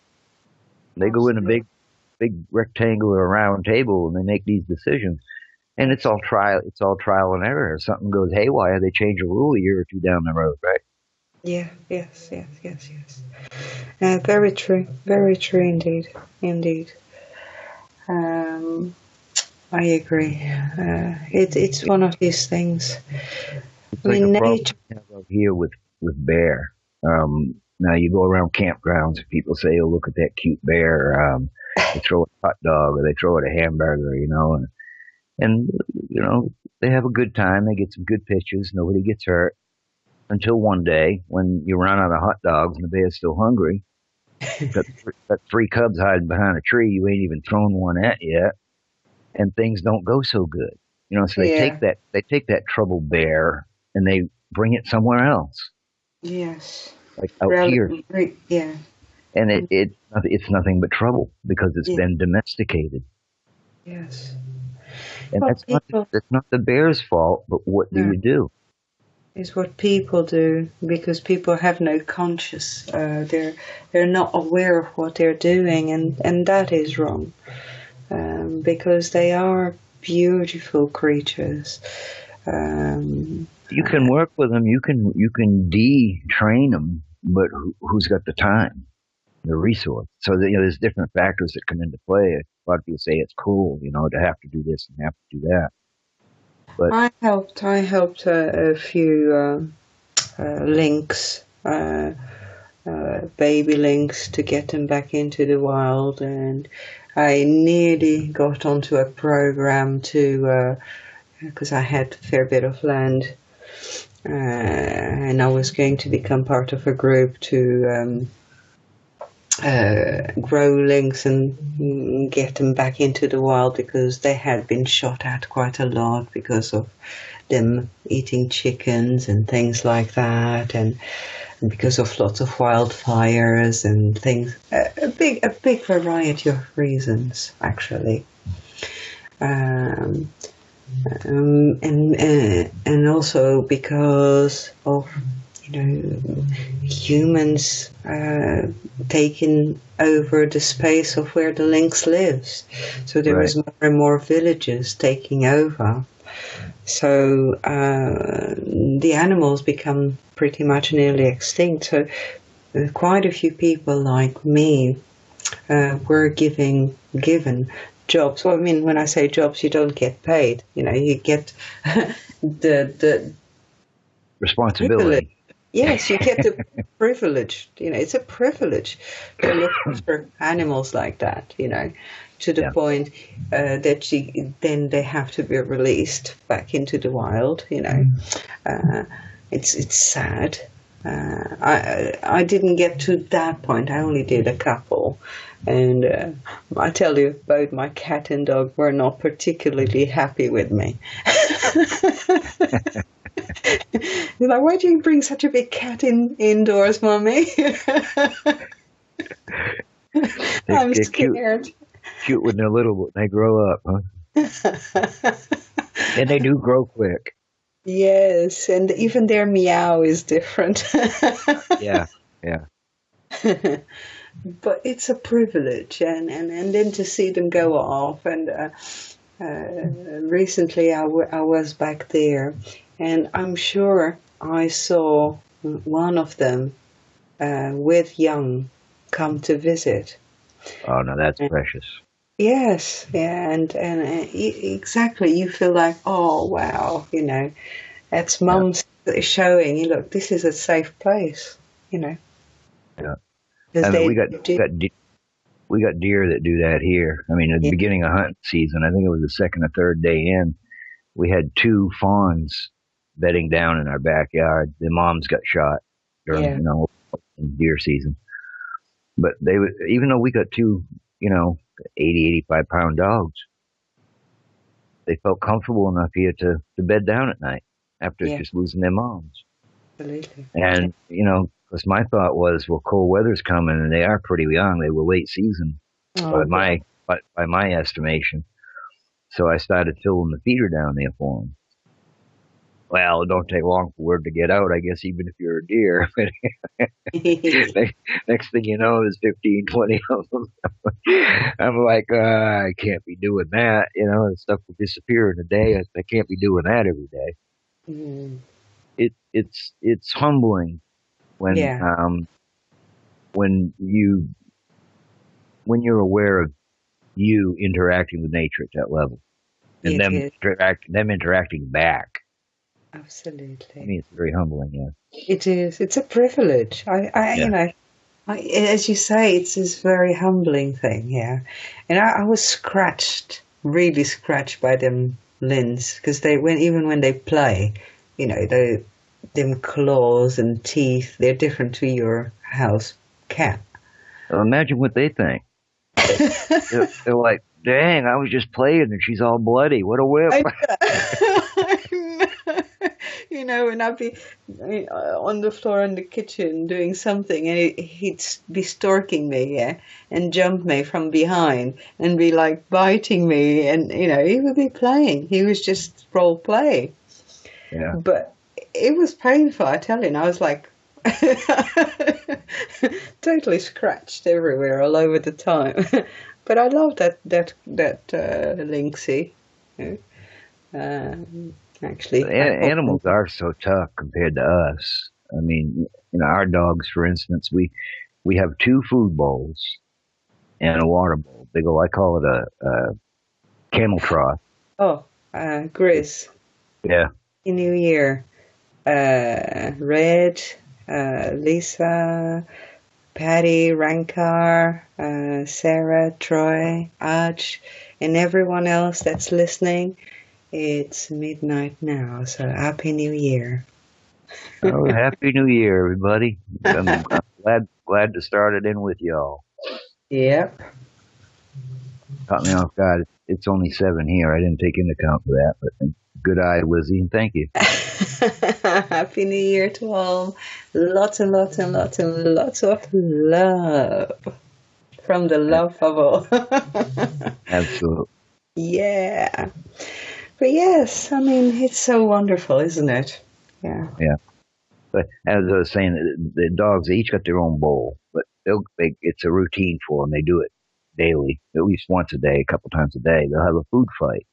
They go in a big rectangular round table and they make these decisions. And it's all trial and error. If something goes haywire, they change a rule a year or two down the road, right? Yeah. Yes. Very true. Very true indeed. Indeed. I agree. It's one of these things. It's I like a mean, problem nature. we have out here with bear. Now you go around campgrounds and people say, "Oh, look at that cute bear." They throw it a hot dog or they throw it a hamburger, and they have a good time. They get some good pictures. Nobody gets hurt until one day when you run out of hot dogs and the bear's still hungry. Got three cubs hiding behind a tree. You ain't even thrown one at yet, and things don't go so good. So they Yeah. take that troubled bear and they bring it somewhere else, Yes. like out here, Yeah. and it's nothing but trouble because it's Yeah. been domesticated. Yes. And Well, people. that's not the bear's fault, but what do No. you do? Is what people do because people have no conscious. They're not aware of what they're doing, and that is wrong. Because they are beautiful creatures. You can work with them. You can de-train them, but who's got the time, the resource? So that, there's different factors that come into play. A lot of people say it's cool, to have to do this and have to do that. But I helped a few lynx, baby lynx, to get them back into the wild, and I nearly got onto a program to because I had a fair bit of land, and I was going to become part of a group to grow lynx and get them back into the wild because they had been shot at quite a lot because of them eating chickens and things like that, and because of lots of wildfires and things, a big variety of reasons actually. And also because of humans taking over the space of where the lynx lives. So there was more and more villages taking over. So the animals become pretty much nearly extinct. So quite a few people like me were given jobs. Well, I mean, when I say jobs, you don't get paid. You get the responsibility. Privilege. Yes, you get the privilege. It's a privilege to look after animals like that. To the point that then they have to be released back into the wild. It's sad. I didn't get to that point. I only did a couple, and I tell you, both my cat and dog were not particularly happy with me. They're like, why do you bring such a big cat indoors, Mommy? I'm scared. Cute when they're little, but they grow up, huh? And they do grow quick. Yes, and even their meow is different. Yeah. But it's a privilege, and then to see them go off, and recently I was back there, and I'm sure I saw one of them with young come to visit. Oh no, that's precious. Yes, yeah, and exactly. You feel like, oh wow, that's Yeah, mum's showing. You look, this is a safe place, yeah. because I mean, they we got do. we got deer that do that here. I mean, at the Yeah, beginning of hunting season, I think it was the second or third day in, we had two fawns bedding down in our backyard. The moms got shot during, yeah, deer season. But they would, even though we got two, 80, 85 pound dogs, they felt comfortable enough here to bed down at night after yeah, just losing their moms. absolutely. Yeah. And, because my thought was, well, cold weather's coming and they are pretty young. They were late season by Oh God. my estimation. So I started filling the feeder down there for them. Well, it don't take long for word to get out, I guess, even if you're a deer. Next thing you know, there's 15, 20 of them. I'm like, I can't be doing that. The stuff will disappear in a day. I can't be doing that every day. Mm, It's humbling when yeah, when you when you're aware of you interacting with nature at that level and it is them interacting back. I absolutely. mean, it's very humbling. Yeah, It is. It's a privilege. yeah. As you say, it's this very humbling thing. Yeah, and I was scratched, really scratched by them lins because even when they play, they them claws and teeth, they're different to your house cat. Well, imagine what they think. They're like, dang, I was just playing and she's all bloody. What a whip. I, and I'd be on the floor in the kitchen doing something, and he'd be stalking me, yeah, and jump me from behind and be like biting me, and he would be playing. He was just role play, Yeah. but it was painful. I tell you, and I was like. Totally scratched everywhere, all over the time. But I love that Lynxie. Yeah. Actually, I hope. Animals are so tough compared to us. I mean, our dogs, for instance, we have two food bowls and a water bowl. I call it a camel trough. Oh, It, Grizz. yeah. Happy New Year. Red, Lisa, Patty, Rankar, Sarah, Troy, Aj, and everyone else that's listening. It's midnight now, so Happy New Year. Oh, Happy New Year, everybody. I'm glad to start it in with y'all. Yep. Caught me off guard. It's only 7 here. I didn't take into account for that, but good eye, Lizzy, and thank you. Happy New Year to all. Lots and lots and lots and lots of love from the love bubble. Absolutely. Yeah. But yes, I mean, it's so wonderful, isn't it? Yeah. Yeah. But as I was saying, the dogs, they each got their own bowl, but it's a routine for them. They do it daily, at least once a day, a couple times a day. They'll have a food fight.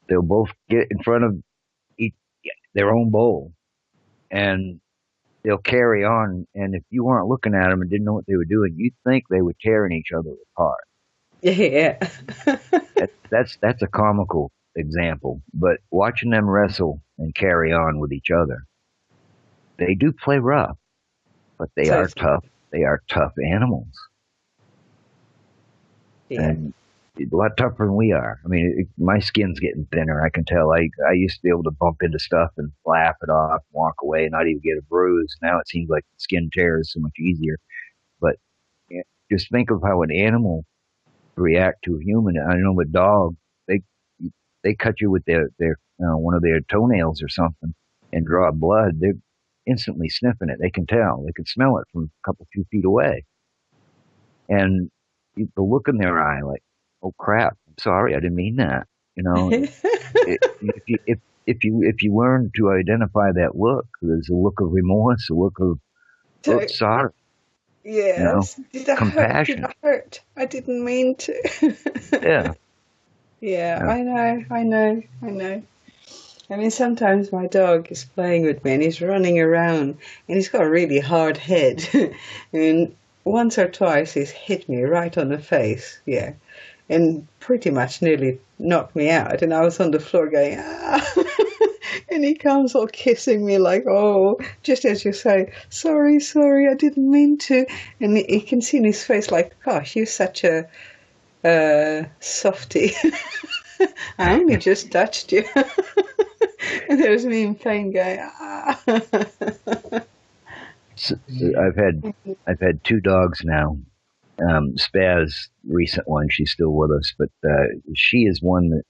They'll both get in front of each, their own bowl, and they'll carry on. And if you weren't looking at them and didn't know what they were doing, you'd think they were tearing each other apart. Yeah. That's a comical example, but watching them wrestle and carry on with each other, they do play rough, but they are Totally. tough. They are tough animals, Yeah. and a lot tougher than we are. I mean, my skin's getting thinner. I can tell. I used to be able to bump into stuff and laugh it off, walk away, and not even get a bruise. Now it seems like the skin tear is so much easier. But yeah, just think of how an animal react to a human. I know with dogs, they they cut you with their one of their toenails or something and draw blood. They're instantly sniffing it. They can tell. They can smell it from a couple few feet away. And the look in their eye, like, "Oh crap! I'm sorry, I didn't mean that." You know, if you learn to identify that look, there's a look of remorse, a look of sorry, Yes. Did I hurt? Did compassion. I hurt? I didn't mean to. Yeah, Yeah, Yeah. I know. I mean, sometimes my dog is playing with me and he's running around and he's got a really hard head. And once or twice he's hit me right on the face, yeah, and pretty much nearly knocked me out. And I was on the floor going, ah. And he comes all kissing me like, oh, just as you say, sorry, I didn't mean to. And you can see in his face like, gosh, you're such a softie. I only just touched you. And there's me in pain going, ah. So I've had two dogs now. Spaz, recent one, she's still with us, but she is one that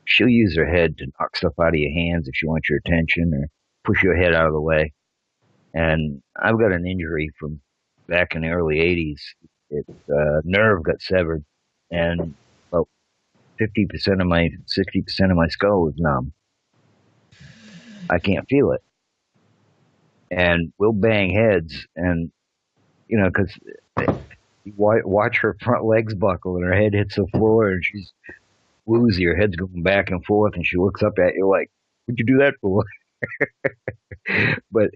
she'll use her head to knock stuff out of your hands if she wants your attention or push your head out of the way. And I've got an injury from back in the early '80s. It nerve got severed, and about 50% of my 60% of my skull is numb. I can't feel it, and we'll bang heads, and because you watch her front legs buckle and her head hits the floor, and she's woozy. Her head's going back and forth, and she looks up at you like, "What'd you do that for?" But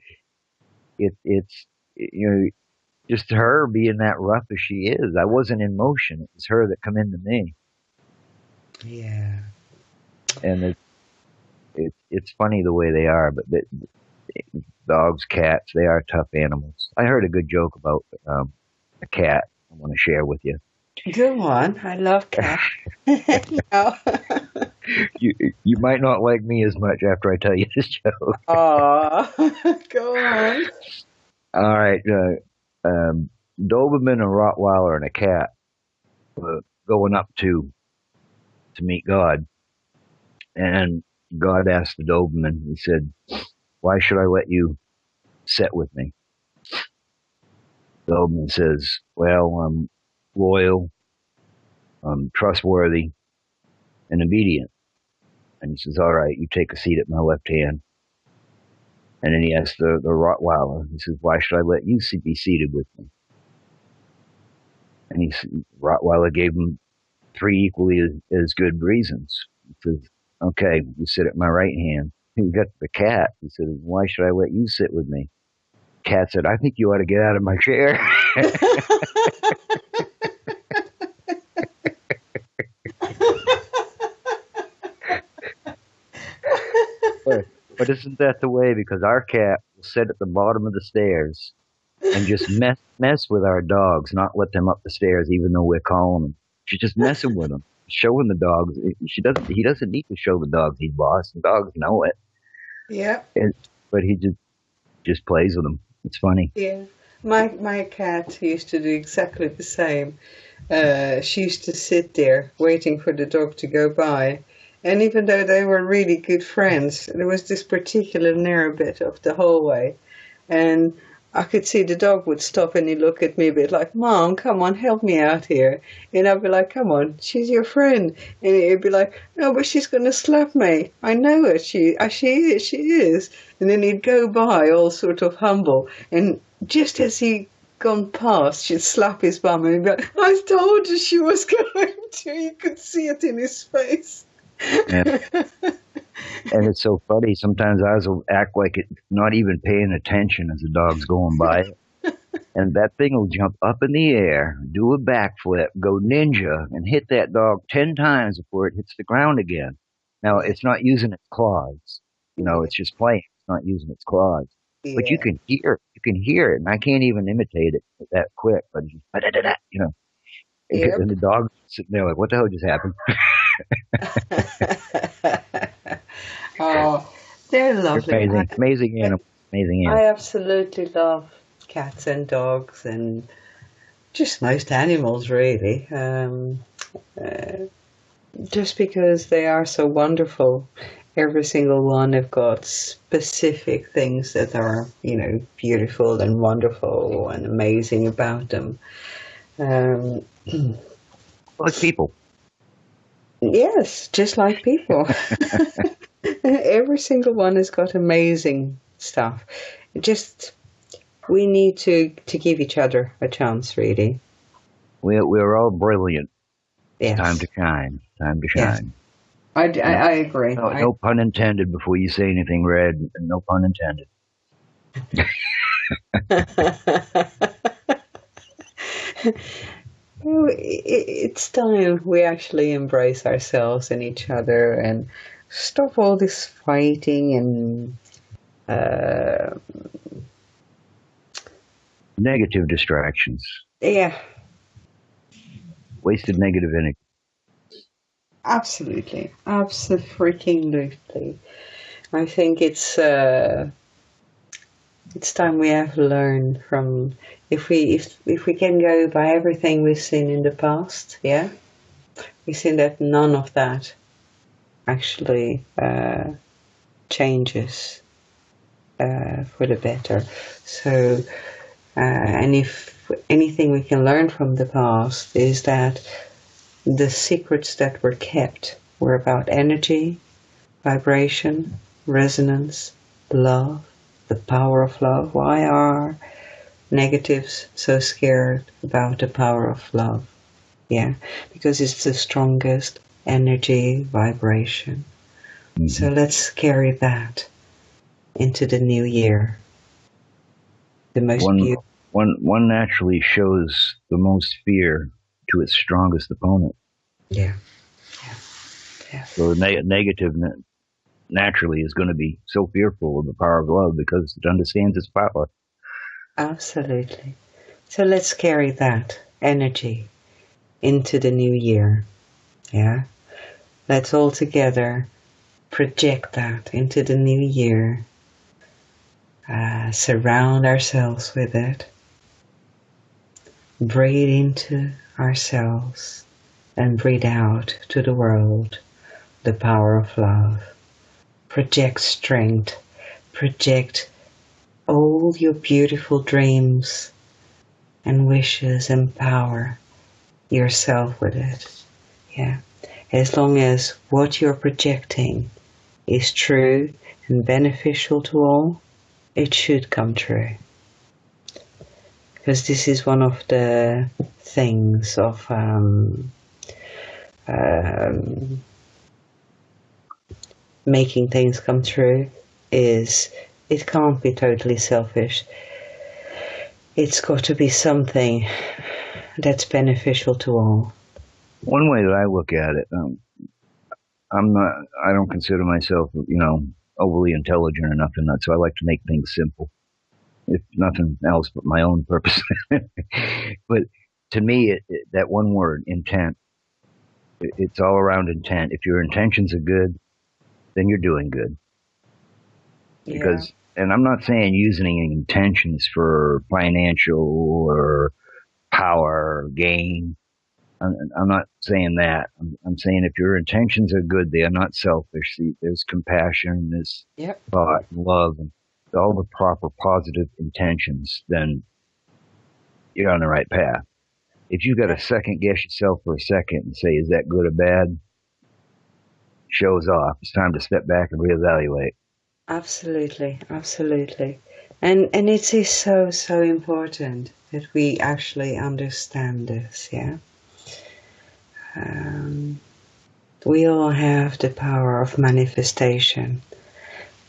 it's just her being that rough as she is. I wasn't in motion. It was her that come into me. Yeah. And it's funny the way they are, but dogs, cats, they are tough animals. I heard a good joke about a cat I want to share with you. Go on. I love cats. No. You might not like me as much after I tell you this joke. Aw. Go on. All right. Doberman, a Rottweiler, and a cat going up to meet God. And God asked the Doberman, he said, "Why should I let you sit with me?" The Doberman says, "Well, I'm loyal, I'm trustworthy, and obedient." And he says, "All right, you take a seat at my left hand." And then he asked the Rottweiler, he says, "Why should I let you be seated with me?" And Rottweiler gave him three equally as good reasons. He says, "Okay, you sit at my right hand." He got the cat. He said, "Why should I let you sit with me?" Cat said, "I think you ought to get out of my chair." But isn't that the way? Because our cat will sit at the bottom of the stairs and just mess with our dogs, not let them up the stairs, even though we're calling them. She's just messing with them, showing the dogs. He doesn't need to show the dogs he's boss. The dogs know it. Yeah. But he just plays with them. It's funny. Yeah. My cat used to do exactly the same. She used to sit there waiting for the dog to go by. And even though they were really good friends, there was this particular narrow bit of the hallway. And I could see the dog would stop and he'd look at me a bit like, Mom, come on, help me out here. And I'd be like, come on, she's your friend. And he'd be like, no, but she's going to slap me. I know it. She is. And then he'd go by all sort of humble. And just as he gone past, she'd slap his bum and he'd be like, I told you she was going to. You could see it in his face. Yeah. And it's so funny. Sometimes ours will act like it's not even paying attention as the dog's going by. And that thing will jump up in the air, do a backflip, go ninja, and hit that dog 10 times before it hits the ground again. Now, it's not using its claws. It's just playing. It's not using its claws. But you Yeah. can hear it. And I can't even imitate it that quick. But it's just, Yep. and the dog's sitting there like, what the hell just happened? Oh, they're lovely. Amazing animal. Amazing I animal. absolutely love cats and dogs and just most animals, really. Uh, just because they are so wonderful. Every single one have got specific things that are, beautiful and wonderful and amazing about them. Um, Like people. yes, just like people. Every single one has got amazing stuff. Just we need to give each other a chance, really. We're all brilliant. Yes. Time to shine. Time to Yes. shine. I agree. No pun intended before you say anything, Red. No pun intended. It's time we actually embrace ourselves and each other and stop all this fighting and Negative distractions. yeah, Wasted negative energy. absolutely, absolutely. I think it's time we have learned from if we can go by everything we've seen in the past, yeah, we've seen that none of that actually changes for the better. So, and if anything we can learn from the past is that the secrets that were kept were about energy, vibration, resonance, love, the power of love. Why are negatives so scared about the power of love? Yeah, because it's the strongest energy vibration. Mm-hmm. So let's carry that into the new year. The most beautiful. One naturally shows the most fear to its strongest opponent. Yeah. Yeah. So the negative naturally is going to be so fearful of the power of love because it understands its power. Absolutely. So let's carry that energy into the new year. Yeah. Let's all together project that into the new year. Surround ourselves with it. Breathe into ourselves and breathe out to the world the power of love. Project strength. Project all your beautiful dreams and wishes, and power yourself with it. Yeah. As long as what you're projecting is true and beneficial to all, it should come true. Because this is one of the things of making things come true is it can't be totally selfish. It's got to be something that's beneficial to all. One way that I look at it, I don't consider myself, overly intelligent or nothing, so I like to make things simple, if nothing else but my own purpose. But to me, that one word, intent, it's all around intent. If your intentions are good, then you're doing good. Yeah. Because, and I'm not saying using intentions for financial or power or gain. I'm not saying that. I'm saying if your intentions are good, they are not selfish. See, there's compassion, there's thought, and love, and all the proper positive intentions, then you're on the right path. If you got to second guess yourself for a second and say, is that good or bad? Shows off. It's time to step back and reevaluate. Absolutely, absolutely. And it is so important that we actually understand this, yeah? We all have the power of manifestation,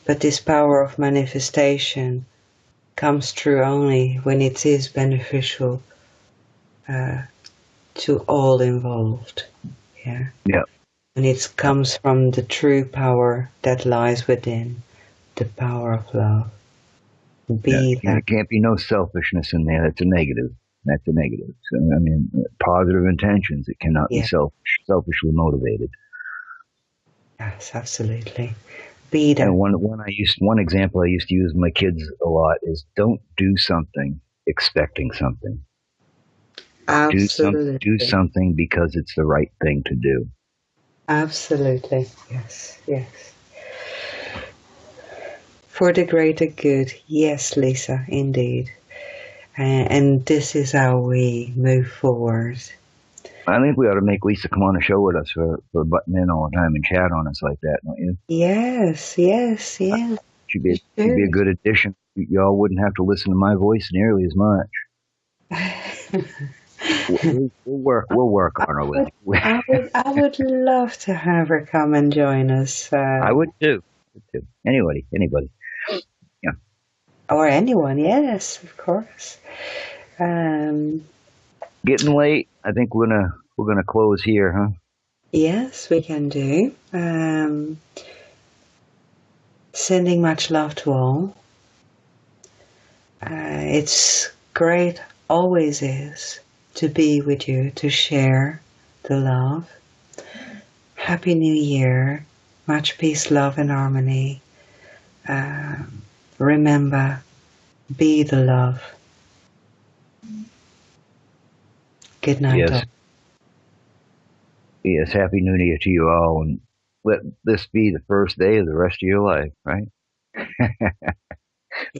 but this power of manifestation comes true only when it is beneficial to all involved, yeah? Yeah. And it comes from the true power that lies within, the power of love. There can't be no selfishness in there. That's a negative. That's a negative. So, I mean, positive intentions. It cannot be selfishly motivated. Yes, absolutely. Be that. And one example I used to use with my kids a lot is don't do something expecting something. Absolutely. Do something because it's the right thing to do. Absolutely. Yes. For the greater good. Yes, Lisa, indeed. And this is how we move forward. I think we ought to make Lisa come on the show with us for butting in all the time and chat on us like that, don't you? Yes. She'd be a good addition. Y'all wouldn't have to listen to my voice nearly as much. We'll work I on our would, way. I would love to have her come and join us, I would too. Anybody. Yeah. or anyone. Yes, of course. Um, Getting late. I think we're gonna close here, huh? yes, we can do. Sending much love to all. It's great, always is, to be with you, to share the love. Happy New Year. Much peace, love, and harmony. Remember, be the love. Good night, all. Yes. Yes. Happy New Year to you all, and let this be the first day of the rest of your life, right?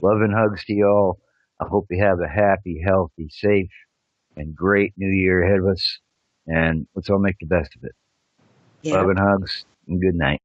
Love and hugs to you all. I hope you have a happy, healthy, safe, and great new year ahead of us. And let's all make the best of it. Love Yep. and hugs, and good night.